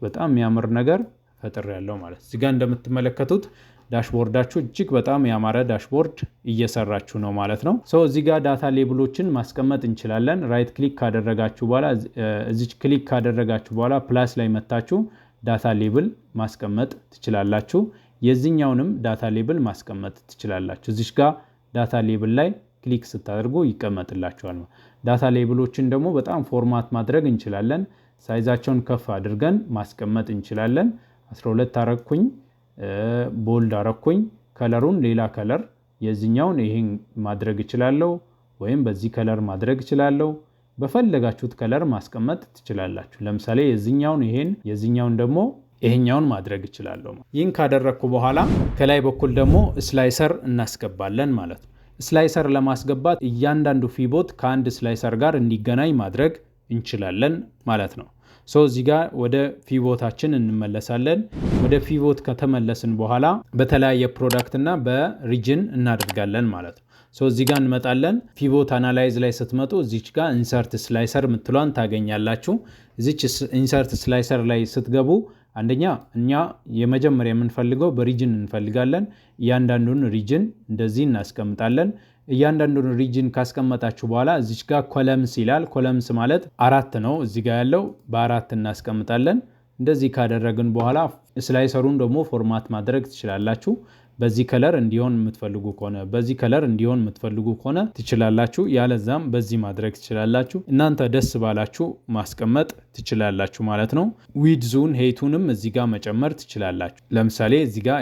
በጣም የሚያምር ነገር ፈጥሬያለሁ ማለት ነው። እዚህ ጋር እንደምትመለከቱት ዳሽቦርዳችሁ እጅግ በጣም ያማረ ዳሽቦርድ እየሰራችሁ ነው ማለት ነው። እዚህ ጋር ዳታ ሌብሎችን ማስቀመጥ እንችላለን። ራይት ክሊክ ካደረጋችሁ በኋላ እዚች ክሊክ ካደረጋችሁ በኋላ ፕላስ ላይ መታችሁ ዳታ ሌብል ማስቀመጥ ትችላላችሁ። የዚህኛውንም ዳታ ሌብል ማስቀመጥ ትችላላችሁ። እዚች ጋር ዳታ ሌብል ላይ ክሊክ ስታደርጉ ይቀመጥላችኋል። ዳታ ሌብሎችን ደግሞ በጣም ፎርማት ማድረግ እንችላለን። ሳይዛቸውን ከፍ አድርገን ማስቀመጥ እንችላለን። 12 አረኩኝ፣ ቦልድ አረኩኝ። ከለሩን ሌላ ከለር የዚህኛውን ይሄን ማድረግ እችላለሁ፣ ወይም በዚህ ከለር ማድረግ እችላለሁ። በፈለጋችሁት ከለር ማስቀመጥ ትችላላችሁ። ለምሳሌ የዚህኛውን ይሄን፣ የዚህኛውን ደግሞ ይሄኛውን ማድረግ እችላለሁ። ይህን ካደረግኩ በኋላ ከላይ በኩል ደግሞ ስላይሰር እናስገባለን ማለት ነው። ስላይሰር ለማስገባት እያንዳንዱ ፒቮት ከአንድ ስላይሰር ጋር እንዲገናኝ ማድረግ እንችላለን ማለት ነው። እዚህ ጋር ወደ ፒቮታችን እንመለሳለን። ወደ ፒቮት ከተመለስን በኋላ በተለያየ ፕሮዳክት እና በሪጅን እናደርጋለን ማለት ነው። እዚህ ጋር እንመጣለን። ፒቮት አናላይዝ ላይ ስትመጡ እዚች ጋር ኢንሰርት ስላይሰር ምትሏን ታገኛላችሁ። እዚች ኢንሰርት ስላይሰር ላይ ስትገቡ አንደኛ እኛ የመጀመሪያ የምንፈልገው በሪጅን እንፈልጋለን። እያንዳንዱን ሪጅን እንደዚህ እናስቀምጣለን። እያንዳንዱን ሪጅን ካስቀመጣችሁ በኋላ እዚች ጋር ኮለምስ ይላል። ኮለምስ ማለት 4 ነው። እዚህ ጋር ያለው በ4 እናስቀምጣለን። እንደዚህ ካደረግን በኋላ ስላይሰሩን ደግሞ ፎርማት ማድረግ ትችላላችሁ። በዚህ ከለር እንዲሆን የምትፈልጉ ከሆነ በዚህ ከለር እንዲሆን የምትፈልጉ ከሆነ ትችላላችሁ። ያለዛም በዚህ ማድረግ ትችላላችሁ። እናንተ ደስ ባላችሁ ማስቀመጥ ትችላላችሁ ማለት ነው። ዊድዙን ሄቱንም እዚህ ጋር መጨመር ትችላላችሁ። ለምሳሌ እዚህ ጋር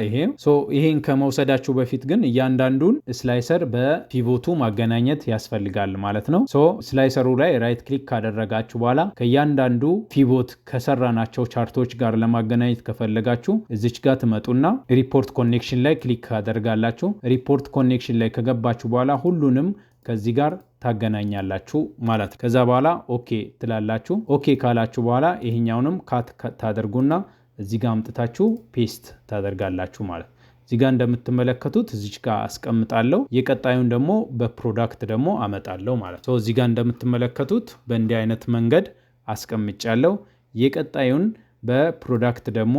ይሄን ከመውሰዳችሁ በፊት ግን እያንዳንዱን ስላይሰር በፒቮቱ ማገናኘት ያስፈልጋል ማለት ነው። ስላይሰሩ ላይ ራይት ክሊክ ካደረጋችሁ በኋላ ከእያንዳንዱ ፒቮት ከሰራናቸው ቻርቶች ጋር ለማገናኘት ከፈለጋችሁ እዚች ጋር ትመጡና ሪፖርት ኮኔክሽን ላይ ክሊክ አደርጋላችሁ። ሪፖርት ኮኔክሽን ላይ ከገባችሁ በኋላ ሁሉንም ከዚህ ጋር ታገናኛላችሁ ማለት ነው። ከዛ በኋላ ኦኬ ትላላችሁ። ኦኬ ካላችሁ በኋላ ይሄኛውንም ካት ታደርጉና እዚህ ጋር አምጥታችሁ ፔስት ታደርጋላችሁ ማለት ነው። እዚህ ጋር እንደምትመለከቱት እዚች ጋር አስቀምጣለሁ። የቀጣዩን ደግሞ በፕሮዳክት ደግሞ አመጣለሁ ማለት ነው። እዚህ ጋር እንደምትመለከቱት በእንዲህ አይነት መንገድ አስቀምጫለሁ። የቀጣዩን በፕሮዳክት ደግሞ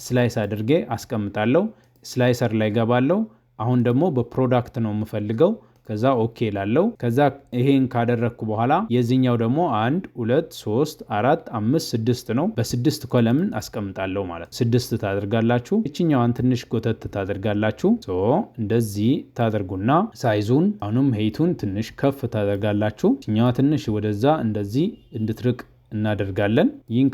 ስላይስ አድርጌ አስቀምጣለሁ። ስላይሰር ላይ ገባለሁ። አሁን ደግሞ በፕሮዳክት ነው የምፈልገው። ከዛ ኦኬ ላለው ከዛ ይሄን ካደረግኩ በኋላ የዚህኛው ደግሞ 1 2 3 4 5 6 ነው። በ6 ኮለምን አስቀምጣለሁ ማለት 6 ታደርጋላችሁ። እችኛዋን ትንሽ ጎተት ታደርጋላችሁ። እንደዚህ ታደርጉና ሳይዙን አሁንም ሄይቱን ትንሽ ከፍ ታደርጋላችሁ። እችኛዋ ትንሽ ወደዛ እንደዚህ እንድትርቅ እናደርጋለን። ይህን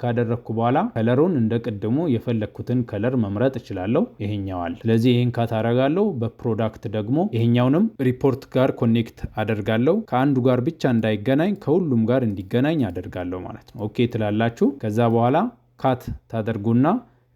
ካደረግኩ በኋላ ከለሩን እንደ ቅድሙ የፈለግኩትን ከለር መምረጥ እችላለሁ። ይሄኛዋል። ስለዚህ ይህን ካታረጋለሁ። በፕሮዳክት ደግሞ ይሄኛውንም ሪፖርት ጋር ኮኔክት አደርጋለሁ። ከአንዱ ጋር ብቻ እንዳይገናኝ ከሁሉም ጋር እንዲገናኝ አደርጋለሁ ማለት ነው። ኦኬ ትላላችሁ። ከዛ በኋላ ካት ታደርጉና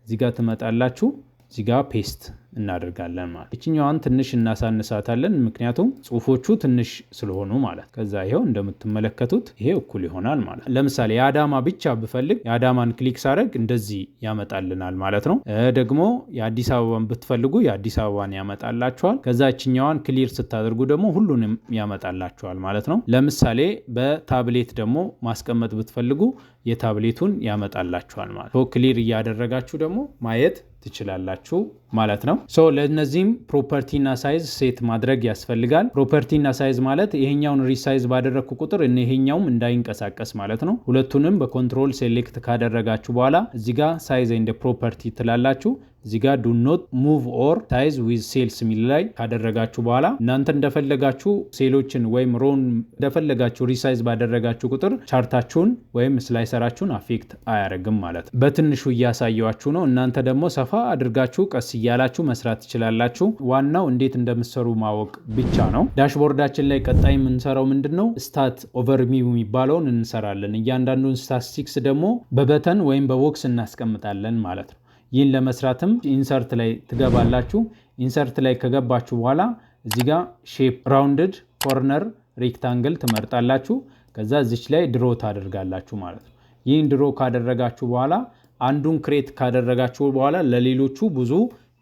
እዚህ ጋር ትመጣላችሁ። እዚህ ጋር ፔስት እናደርጋለን ማለት እችኛዋን ትንሽ እናሳንሳታለን፣ ምክንያቱም ጽሁፎቹ ትንሽ ስለሆኑ ማለት። ከዛ ይሄው እንደምትመለከቱት ይሄ እኩል ይሆናል ማለት። ለምሳሌ የአዳማ ብቻ ብፈልግ የአዳማን ክሊክ ሳደርግ እንደዚህ ያመጣልናል ማለት ነው። ደግሞ የአዲስ አበባን ብትፈልጉ የአዲስ አበባን ያመጣላችኋል። ከዛ እችኛዋን ክሊር ስታደርጉ ደግሞ ሁሉንም ያመጣላችኋል ማለት ነው። ለምሳሌ በታብሌት ደግሞ ማስቀመጥ ብትፈልጉ የታብሌቱን ያመጣላችኋል ማለት ነው። ክሊር እያደረጋችሁ ደግሞ ማየት ትችላላችሁ ማለት ነው። ለእነዚህም ፕሮፐርቲና ሳይዝ ሴት ማድረግ ያስፈልጋል። ፕሮፐርቲና ሳይዝ ማለት ይሄኛውን ሪሳይዝ ባደረግኩ ቁጥር ይሄኛውም እንዳይንቀሳቀስ ማለት ነው። ሁለቱንም በኮንትሮል ሴሌክት ካደረጋችሁ በኋላ እዚህ ጋር ሳይዝ እንደ ፕሮፐርቲ ትላላችሁ። እዚህ ጋር ዱ ኖት ሙቭ ኦር ሳይዝ ዊዝ ሴልስ ሚል ላይ ካደረጋችሁ በኋላ እናንተ እንደፈለጋችሁ ሴሎችን ወይም ሮን እንደፈለጋችሁ ሪሳይዝ ባደረጋችሁ ቁጥር ቻርታችሁን ወይም ስላይሰራችሁን አፌክት አያደርግም ማለት ነው። በትንሹ እያሳየዋችሁ ነው። እናንተ ደግሞ ሰፋ አድርጋችሁ ቀስ እያላችሁ መስራት ትችላላችሁ። ዋናው እንዴት እንደምትሰሩ ማወቅ ብቻ ነው። ዳሽቦርዳችን ላይ ቀጣይ የምንሰራው ምንድነው? ስታት ኦቨርቪው የሚባለውን እንሰራለን። እያንዳንዱን ስታቲስቲክስ ደግሞ በበተን ወይም በቦክስ እናስቀምጣለን ማለት ነው። ይህን ለመስራትም ኢንሰርት ላይ ትገባላችሁ። ኢንሰርት ላይ ከገባችሁ በኋላ እዚህ ጋር ሼፕ ራውንድድ ኮርነር ሬክታንግል ትመርጣላችሁ። ከዛ እዚች ላይ ድሮ ታደርጋላችሁ ማለት ነው። ይህን ድሮ ካደረጋችሁ በኋላ አንዱን ክሬት ካደረጋችሁ በኋላ ለሌሎቹ ብዙ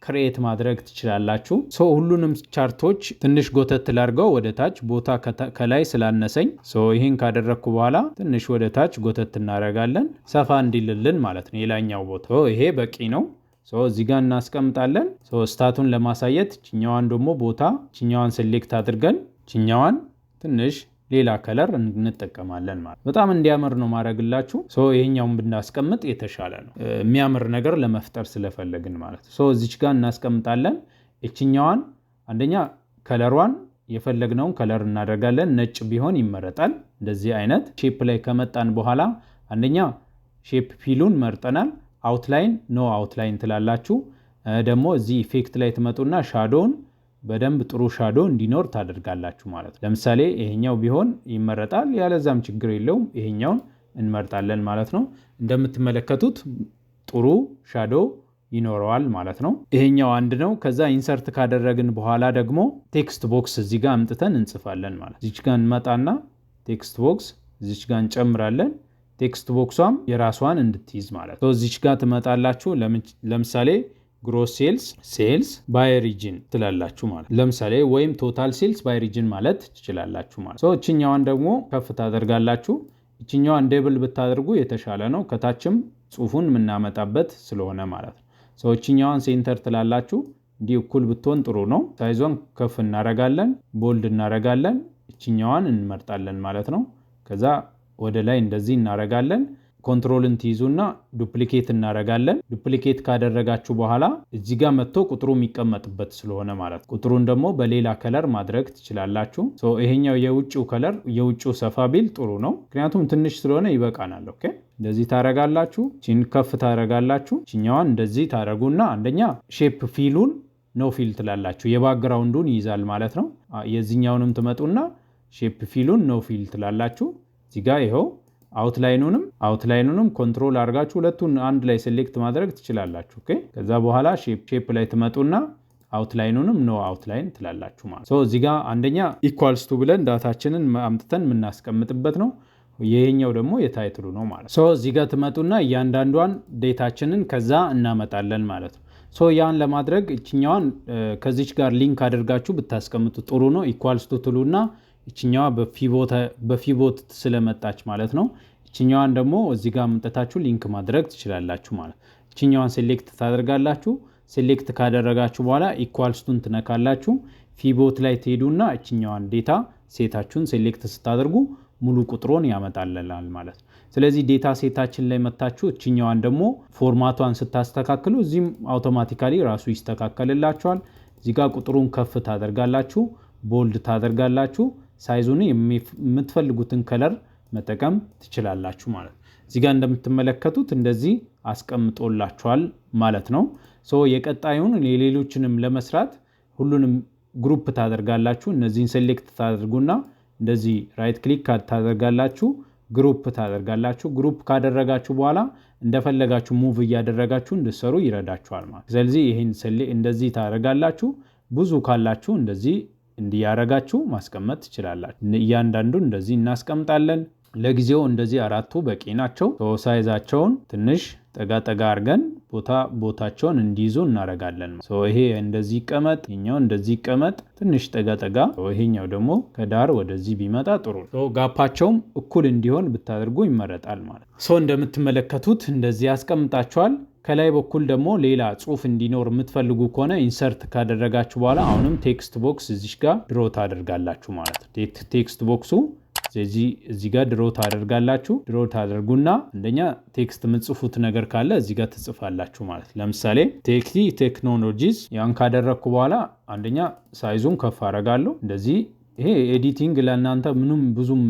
ክሬት ማድረግ ትችላላችሁ። ሁሉንም ቻርቶች ትንሽ ጎተት ላድርገው ወደ ታች ቦታ ከላይ ስላነሰኝ ይህን ካደረግኩ በኋላ ትንሽ ወደ ታች ጎተት እናደርጋለን፣ ሰፋ እንዲልልን ማለት ነው የላኛው ቦታ። ይሄ በቂ ነው። እዚህ ጋር እናስቀምጣለን። ስታቱን ለማሳየት ችኛዋን ደግሞ ቦታ ችኛዋን ሴሌክት አድርገን ችኛዋን ትንሽ ሌላ ከለር እንጠቀማለን ማለት በጣም እንዲያምር ነው ማድረግላችሁ። ይሄኛውን ብናስቀምጥ የተሻለ ነው፣ የሚያምር ነገር ለመፍጠር ስለፈለግን ማለት ነው። እዚች ጋር እናስቀምጣለን። እችኛዋን አንደኛ ከለሯን የፈለግነውን ከለር እናደርጋለን። ነጭ ቢሆን ይመረጣል። እንደዚህ አይነት ሼፕ ላይ ከመጣን በኋላ አንደኛ ሼፕ ፊሉን መርጠናል። አውትላይን ኖ አውትላይን ትላላችሁ። ደግሞ እዚህ ኢፌክት ላይ ትመጡና ሻዶውን በደንብ ጥሩ ሻዶ እንዲኖር ታደርጋላችሁ ማለት ነው። ለምሳሌ ይሄኛው ቢሆን ይመረጣል፣ ያለዛም ችግር የለውም። ይሄኛውን እንመርጣለን ማለት ነው። እንደምትመለከቱት ጥሩ ሻዶ ይኖረዋል ማለት ነው። ይሄኛው አንድ ነው። ከዛ ኢንሰርት ካደረግን በኋላ ደግሞ ቴክስት ቦክስ እዚህ ጋር አምጥተን እንጽፋለን ማለት ነው። እዚች ጋር እንመጣና ቴክስት ቦክስ እዚች ጋር እንጨምራለን። ቴክስት ቦክሷም የራሷን እንድትይዝ ማለት ነው። እዚች ጋር ትመጣላችሁ። ለምሳሌ ግሮስ ሴልስ ባይ ሪጅን ትላላችሁ ማለት ለምሳሌ ወይም ቶታል ሴልስ ባይ ሪጅን ማለት ትችላላችሁ ማለት እችኛዋን ደግሞ ከፍ ታደርጋላችሁ። እችኛዋን ዴብል ብታደርጉ የተሻለ ነው፣ ከታችም ጽሁፉን የምናመጣበት ስለሆነ ማለት ነው። እችኛዋን ሴንተር ትላላችሁ። እንዲህ እኩል ብትሆን ጥሩ ነው። ሳይዟን ከፍ እናረጋለን፣ ቦልድ እናረጋለን። እችኛዋን እንመርጣለን ማለት ነው። ከዛ ወደ ላይ እንደዚህ እናረጋለን። ኮንትሮልን ትይዙና ዱፕሊኬት እናረጋለን። ዱፕሊኬት ካደረጋችሁ በኋላ እዚህ ጋር መጥቶ ቁጥሩ የሚቀመጥበት ስለሆነ ማለት ቁጥሩን ደግሞ በሌላ ከለር ማድረግ ትችላላችሁ። ይሄኛው የውጭው ከለር የውጭው ሰፋ ቢል ጥሩ ነው፣ ምክንያቱም ትንሽ ስለሆነ ይበቃናል። ኦኬ እንደዚህ ታረጋላችሁ። ቺን ከፍ ታረጋላችሁ። ቺኛዋን እንደዚህ ታረጉና አንደኛ ሼፕ ፊሉን ኖ ፊል ትላላችሁ፣ የባክግራውንዱን ይይዛል ማለት ነው። የዚህኛውንም ትመጡና ሼፕ ፊሉን ኖ ፊል ትላላችሁ። እዚህ ጋር ይሄው አውትላይኑንም ኮንትሮል አድርጋችሁ ሁለቱን አንድ ላይ ሴሌክት ማድረግ ትችላላችሁ። ኦኬ ከዛ በኋላ ሼፕ ላይ ትመጡና አውትላይኑንም ኖ አውትላይን ትላላችሁ ማለት እዚህ ጋር አንደኛ ኢኳልስ ቱ ብለን ዳታችንን አምጥተን የምናስቀምጥበት ነው። ይሄኛው ደግሞ የታይትሉ ነው ማለት እዚህ ጋር ትመጡና እያንዳንዷን ዴታችንን ከዛ እናመጣለን ማለት ነው። ያን ለማድረግ እችኛዋን ከዚች ጋር ሊንክ አድርጋችሁ ብታስቀምጡ ጥሩ ነው። ኢኳልስ ቱ ትሉና እችኛዋ በፊቦት ስለመጣች ማለት ነው። እችኛዋን ደግሞ እዚህ ጋር መምጣታችሁ ሊንክ ማድረግ ትችላላችሁ ማለት። እችኛዋን ሴሌክት ታደርጋላችሁ። ሴሌክት ካደረጋችሁ በኋላ ኢኳልስቱን ትነካላችሁ። ፊቦት ላይ ትሄዱና እችኛዋን ዴታ ሴታችሁን ሴሌክት ስታደርጉ ሙሉ ቁጥሩን ያመጣልናል ማለት ነው። ስለዚህ ዴታ ሴታችን ላይ መታችሁ እችኛዋን ደግሞ ፎርማቷን ስታስተካክሉ እዚህም አውቶማቲካሊ ራሱ ይስተካከልላችኋል። እዚህ ጋር ቁጥሩን ከፍ ታደርጋላችሁ፣ ቦልድ ታደርጋላችሁ፣ ሳይዙን የምትፈልጉትን ከለር መጠቀም ትችላላችሁ ማለት ነው። እዚህ ጋር እንደምትመለከቱት እንደዚህ አስቀምጦላችኋል ማለት ነው። የቀጣዩን የሌሎችንም ለመስራት ሁሉንም ግሩፕ ታደርጋላችሁ። እነዚህን ሴሌክት ታደርጉና እንደዚህ ራይት ክሊክ ታደርጋላችሁ፣ ግሩፕ ታደርጋላችሁ። ግሩፕ ካደረጋችሁ በኋላ እንደፈለጋችሁ ሙቭ እያደረጋችሁ እንድትሰሩ ይረዳችኋል ማለት። ስለዚህ ይሄን እንደዚህ ታደርጋላችሁ። ብዙ ካላችሁ እንደዚህ እንዲያረጋችሁ ማስቀመጥ ትችላላችሁ። እያንዳንዱ እንደዚህ እናስቀምጣለን። ለጊዜው እንደዚህ አራቱ በቂ ናቸው። ሳይዛቸውን ትንሽ ጠጋ አድርገን ቦታቸውን እንዲይዙ እናረጋለን። ይሄ እንደዚህ ይቀመጥ፣ ይሄኛው እንደዚህ ይቀመጥ፣ ትንሽ ጠጋ። ይሄኛው ደግሞ ከዳር ወደዚህ ቢመጣ ጥሩ ነው። ጋፓቸውም እኩል እንዲሆን ብታደርጉ ይመረጣል ማለት ነው። እንደምትመለከቱት እንደዚህ ያስቀምጣቸዋል። ከላይ በኩል ደግሞ ሌላ ጽሁፍ እንዲኖር የምትፈልጉ ከሆነ ኢንሰርት ካደረጋችሁ በኋላ አሁንም ቴክስት ቦክስ እዚህ ጋር ድሮ ታደርጋላችሁ ማለት ነው። ቴክስት ቦክሱ እዚህ ጋር ድሮ ታደርጋላችሁ። ድሮ ታደርጉና አንደኛ ቴክስት የምትጽፉት ነገር ካለ እዚህ ጋር ትጽፋላችሁ ማለት ነው። ለምሳሌ ቴክኖሎጂስ ያን ካደረግኩ በኋላ አንደኛ ሳይዙን ከፍ አደርጋለሁ እንደዚህ። ይሄ ኤዲቲንግ ለእናንተ ምንም ብዙም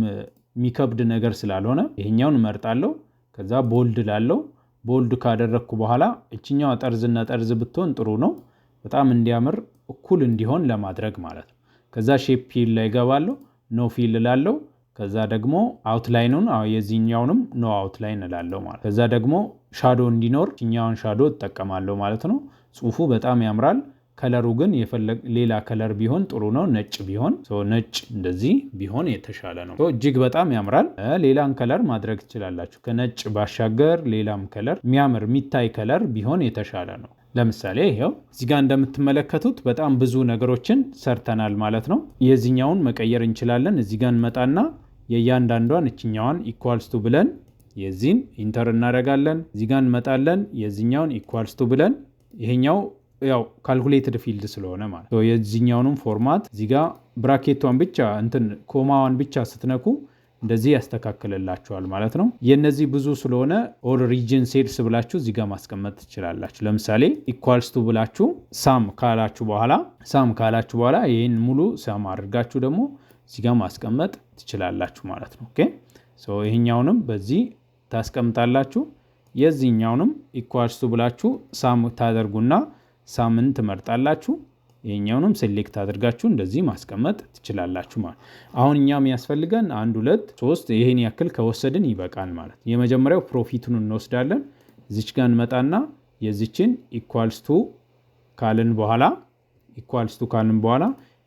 የሚከብድ ነገር ስላልሆነ ይሄኛውን እመርጣለሁ። ከዛ ቦልድ ላለው ቦልድ ካደረግኩ በኋላ እችኛዋ ጠርዝና ጠርዝ ብትሆን ጥሩ ነው፣ በጣም እንዲያምር እኩል እንዲሆን ለማድረግ ማለት ነው። ከዛ ሼፕ ፊል ላይ ገባለሁ፣ ኖ ፊል ላለው። ከዛ ደግሞ አውትላይኑን የዚህኛውንም ኖ አውትላይን እላለሁ ማለት። ከዛ ደግሞ ሻዶ እንዲኖር እችኛውን ሻዶ እጠቀማለሁ ማለት ነው። ጽሁፉ በጣም ያምራል። ከለሩ ግን ሌላ ከለር ቢሆን ጥሩ ነው፣ ነጭ ቢሆን። ነጭ እንደዚህ ቢሆን የተሻለ ነው። እጅግ በጣም ያምራል። ሌላን ከለር ማድረግ ትችላላችሁ። ከነጭ ባሻገር ሌላም ከለር የሚያምር የሚታይ ከለር ቢሆን የተሻለ ነው። ለምሳሌ ይሄው እዚህ ጋር እንደምትመለከቱት በጣም ብዙ ነገሮችን ሰርተናል ማለት ነው። የዚህኛውን መቀየር እንችላለን። እዚህ ጋር እንመጣና የእያንዳንዷን እችኛዋን ኢኳልስ ቱ ብለን የዚህን ኢንተር እናደርጋለን። እዚህ ጋር እንመጣለን። የዚህኛውን ኢኳልስ ቱ ብለን ይሄኛው ያው ካልኩሌትድ ፊልድ ስለሆነ ማለት ነው። የዚህኛውንም ፎርማት እዚህ ጋር ብራኬቷን ብቻ ኮማዋን ብቻ ስትነኩ እንደዚህ ያስተካክልላችኋል ማለት ነው። የነዚህ ብዙ ስለሆነ ኦል ሪጅን ሴልስ ብላችሁ እዚህ ጋር ማስቀመጥ ትችላላችሁ። ለምሳሌ ኢኳልስ ቱ ብላችሁ ሳም ካላችሁ በኋላ ይህን ሙሉ ሳም አድርጋችሁ ደግሞ እዚህ ጋር ማስቀመጥ ትችላላችሁ ማለት ነው። ኦኬ ይሄኛውንም በዚህ ታስቀምጣላችሁ። የዚህኛውንም ኢኳልስ ቱ ብላችሁ ሳም ታደርጉና ሳምን ትመርጣላችሁ። ይሄኛውንም ሴሌክት አድርጋችሁ እንደዚህ ማስቀመጥ ትችላላችሁ ማለት። አሁን እኛም ያስፈልገን 1 2 3 ይሄን ያክል ከወሰድን ይበቃል ማለት። የመጀመሪያው ፕሮፊቱን እንወስዳለን። እዚች ጋር እንመጣና የዚችን ኢኳልስ ቱ ካልን በኋላ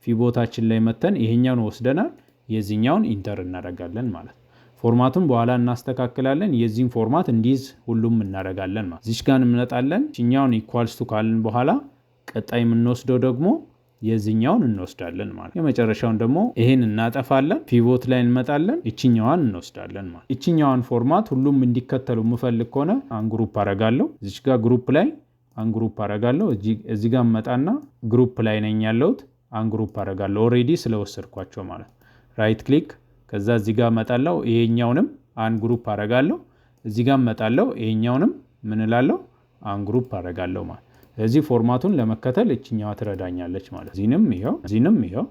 ፊቦታችን ላይ መተን ይሄኛውን ወስደናል። የዚህኛውን ኢንተር እናደርጋለን ማለት። ፎርማቱን በኋላ እናስተካክላለን። የዚህን ፎርማት እንዲይዝ ሁሉም እናደርጋለን ማለት። እዚች ጋር እንመጣለን። እኛውን ኢኳልስ ቱ ካልን በኋላ ቀጣይ የምንወስደው ደግሞ የዚህኛውን እንወስዳለን ማለት። የመጨረሻውን ደግሞ ይሄን እናጠፋለን። ፒቮት ላይ እንመጣለን። እቺኛዋን እንወስዳለን ማለት። እቺኛዋን ፎርማት ሁሉም እንዲከተሉ የምፈልግ ከሆነ አንግሩፕ አረጋለሁ። እዚች ጋር ግሩፕ ላይ አንግሩፕ አረጋለሁ። እዚህ ጋር መጣና ግሩፕ ላይ ነኝ ያለሁት አንግሩፕ አረጋለሁ። ኦሬዲ ስለወሰድኳቸው ማለት። ራይት ክሊክ ከዛ እዚህ ጋር መጣለሁ። ይሄኛውንም አንግሩፕ አረጋለሁ። እዚህ ጋር መጣለሁ። ይሄኛውንም ምን እላለሁ አንግሩፕ አረጋለሁ ማለት። ስለዚህ ፎርማቱን ለመከተል እችኛዋ ትረዳኛለች ማለት። እዚህንም ይሄው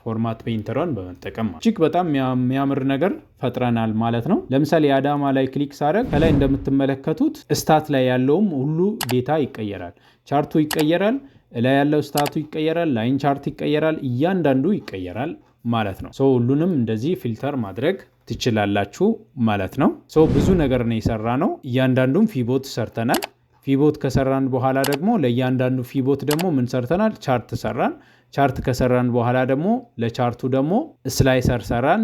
ፎርማት ፔይንተሯን በመጠቀም እጅግ በጣም የሚያምር ነገር ፈጥረናል ማለት ነው። ለምሳሌ አዳማ ላይ ክሊክ ሳደርግ ከላይ እንደምትመለከቱት ስታት ላይ ያለውም ሁሉ ዴታ ይቀየራል። ቻርቱ ይቀየራል። ላይ ያለው ስታቱ ይቀየራል። ላይን ቻርት ይቀየራል። እያንዳንዱ ይቀየራል ማለት ነው። ሁሉንም እንደዚህ ፊልተር ማድረግ ትችላላችሁ ማለት ነው። ብዙ ነገር ነው የሰራ ነው። እያንዳንዱም ፊቦት ሰርተናል። ፊቦት ከሰራን በኋላ ደግሞ ለእያንዳንዱ ፊቦት ደግሞ ምን ሰርተናል? ቻርት ሰራን። ቻርት ከሰራን በኋላ ደግሞ ለቻርቱ ደግሞ ስላይሰር ሰራን።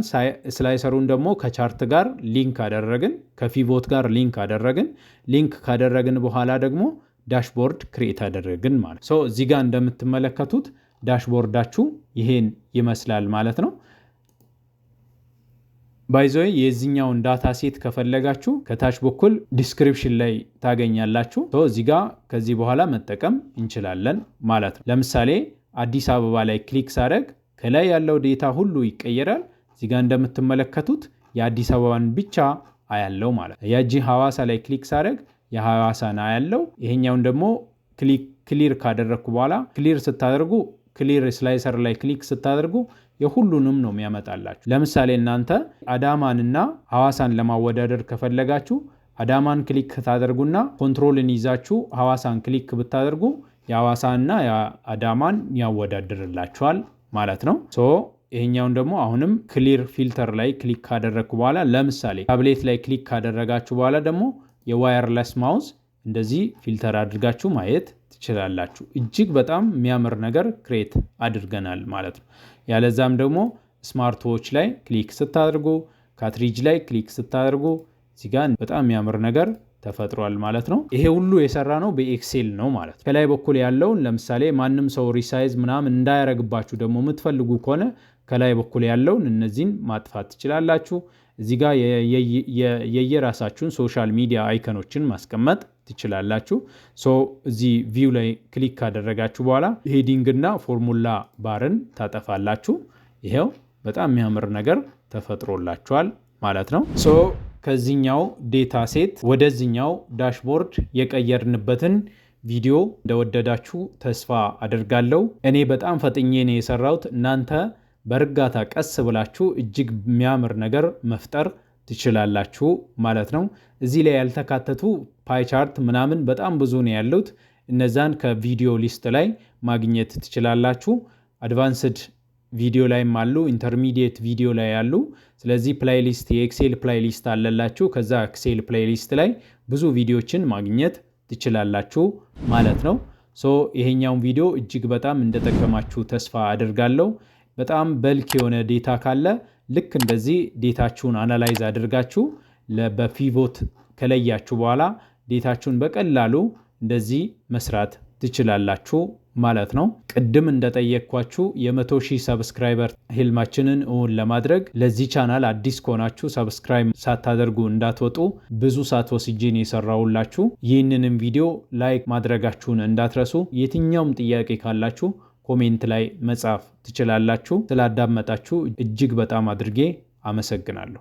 ስላይሰሩን ደግሞ ከቻርት ጋር ሊንክ አደረግን፣ ከፊቦት ጋር ሊንክ አደረግን። ሊንክ ካደረግን በኋላ ደግሞ ዳሽቦርድ ክሬት አደረግን ማለት። እዚህ ጋር እንደምትመለከቱት ዳሽቦርዳችሁ ይሄን ይመስላል ማለት ነው። ባይዘይ የዚህኛውን ዳታ ሴት ከፈለጋችሁ ከታች በኩል ዲስክሪፕሽን ላይ ታገኛላችሁ። እዚህ ጋር ከዚህ በኋላ መጠቀም እንችላለን ማለት ነው። ለምሳሌ አዲስ አበባ ላይ ክሊክ ሳደርግ ከላይ ያለው ዴታ ሁሉ ይቀየራል። እዚህ ጋር እንደምትመለከቱት የአዲስ አበባን ብቻ አያለው ማለት ነው። የጂ ሐዋሳ ላይ ክሊክ ሳደርግ የሐዋሳን አያለው። ይሄኛውን ደግሞ ክሊር ካደረግኩ በኋላ ክሊር ስታደርጉ ክሊር ስላይሰር ላይ ክሊክ ስታደርጉ የሁሉንም ነው የሚያመጣላችሁ። ለምሳሌ እናንተ አዳማንና ሐዋሳን ለማወዳደር ከፈለጋችሁ አዳማን ክሊክ ታደርጉና ኮንትሮልን ይዛችሁ ሐዋሳን ክሊክ ብታደርጉ የሐዋሳንና የአዳማን ያወዳድርላችኋል ማለት ነው። ይሄኛውን ደግሞ አሁንም ክሊር ፊልተር ላይ ክሊክ ካደረግኩ በኋላ ለምሳሌ ታብሌት ላይ ክሊክ ካደረጋችሁ በኋላ ደግሞ የዋየርለስ ማውዝ እንደዚህ ፊልተር አድርጋችሁ ማየት ትችላላችሁ። እጅግ በጣም የሚያምር ነገር ክሬት አድርገናል ማለት ነው። ያለዛም ደግሞ ስማርት ዎች ላይ ክሊክ ስታደርጉ ካትሪጅ ላይ ክሊክ ስታደርጉ እዚህ ጋር በጣም የሚያምር ነገር ተፈጥሯል ማለት ነው። ይሄ ሁሉ የሰራ ነው በኤክሴል ነው ማለት ነው። ከላይ በኩል ያለውን ለምሳሌ ማንም ሰው ሪሳይዝ ምናምን እንዳያረግባችሁ ደግሞ የምትፈልጉ ከሆነ ከላይ በኩል ያለውን እነዚህን ማጥፋት ትችላላችሁ። እዚህ ጋር የየራሳችሁን ሶሻል ሚዲያ አይከኖችን ማስቀመጥ ትችላላችሁ። እዚህ ቪው ላይ ክሊክ ካደረጋችሁ በኋላ ሄዲንግ እና ፎርሙላ ባርን ታጠፋላችሁ። ይሄው በጣም የሚያምር ነገር ተፈጥሮላችኋል ማለት ነው። ከዚህኛው ዴታ ሴት ወደዚህኛው ዳሽቦርድ የቀየርንበትን ቪዲዮ እንደወደዳችሁ ተስፋ አደርጋለሁ። እኔ በጣም ፈጥኜ ነው የሰራሁት። እናንተ በእርጋታ ቀስ ብላችሁ እጅግ የሚያምር ነገር መፍጠር ትችላላችሁ ማለት ነው። እዚህ ላይ ያልተካተቱ ፓይቻርት ምናምን በጣም ብዙ ነው ያሉት። እነዛን ከቪዲዮ ሊስት ላይ ማግኘት ትችላላችሁ። አድቫንስድ ቪዲዮ ላይም አሉ፣ ኢንተርሚዲየት ቪዲዮ ላይ አሉ። ስለዚህ ፕሌይሊስት የኤክሴል ፕሌይሊስት አለላችሁ። ከዛ ኤክሴል ፕሌይሊስት ላይ ብዙ ቪዲዮችን ማግኘት ትችላላችሁ ማለት ነው። ይሄኛውን ቪዲዮ እጅግ በጣም እንደጠቀማችሁ ተስፋ አድርጋለሁ። በጣም በልክ የሆነ ዴታ ካለ ልክ እንደዚህ ዴታችሁን አናላይዝ አድርጋችሁ በፒቮት ከለያችሁ በኋላ ዴታችሁን በቀላሉ እንደዚህ መስራት ትችላላችሁ ማለት ነው። ቅድም እንደጠየቅኳችሁ የ100,000 ሰብስክራይበር ህልማችንን እውን ለማድረግ ለዚህ ቻናል አዲስ ከሆናችሁ ሰብስክራይብ ሳታደርጉ እንዳትወጡ። ብዙ ሰዓት ወስጄን የሰራሁላችሁ። ይህንንም ቪዲዮ ላይክ ማድረጋችሁን እንዳትረሱ። የትኛውም ጥያቄ ካላችሁ ኮሜንት ላይ መጻፍ ትችላላችሁ። ስላዳመጣችሁ እጅግ በጣም አድርጌ አመሰግናለሁ።